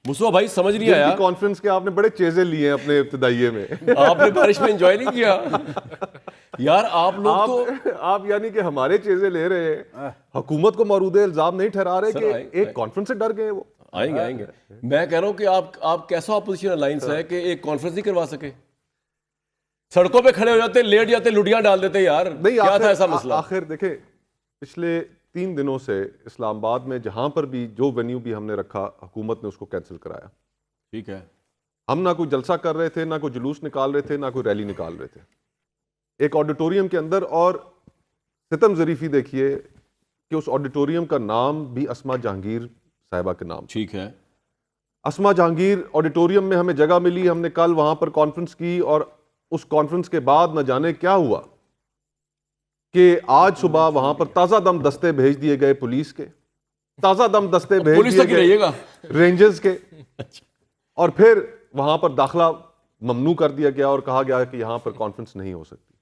مصطفیٰ بھائی سمجھ نہیں آیا کانفرنس کے آپ نے بڑے چیزیں لیے ہیں اپنے ابتدائیے میں. آپ نے بارش میں انجوائے نہیں کیا یار آپ لوگ تو آپ یعنی کہ ہمارے چیزیں لے رہے ہیں, حکومت کو مورود الزام نہیں ٹھہرا رہے کہ ایک کانفرنس سے ڈر گئے. وہ آئیں گے. میں کہہ رہا ہوں کہ آپ کیسا اپوزیشن الائنس ہے کہ ایک کانفرنس نہیں کروا سکے, سڑکوں پہ کھڑے ہو جاتے, لیٹ جاتے, لڈیاں ڈال دیتے یار, کیا تھا ایسا مسئلہ؟ آخر دیکھیں پچھلے 3 دنوں سے اسلام آباد میں جہاں پر بھی جو وینیو بھی ہم نے رکھا حکومت نے اس کو کینسل کرایا. ٹھیک ہے, ہم نہ کوئی جلسہ کر رہے تھے, نہ کوئی جلوس نکال رہے تھے, نہ کوئی ریلی نکال رہے تھے. ایک آڈیٹوریم کے اندر, اور ستم ظریفی دیکھیے کہ اس آڈیٹوریم کا نام بھی اسما جہانگیر صاحبہ کے نام. ٹھیک ہے, اسما جہانگیر آڈیٹوریم میں ہمیں جگہ ملی, ہم نے کل وہاں پر کانفرنس کی, اور اس کانفرنس کے بعد نہ جانے کیا ہوا کہ آج صبح وہاں پر تازہ دم دستے بھیج دیے گئے پولیس کے, تازہ دم دستے بھیج دیے گئے رینجرز کے, اور پھر وہاں پر داخلہ ممنوع کر دیا گیا اور کہا گیا کہ یہاں پر کانفرنس نہیں ہو سکتی.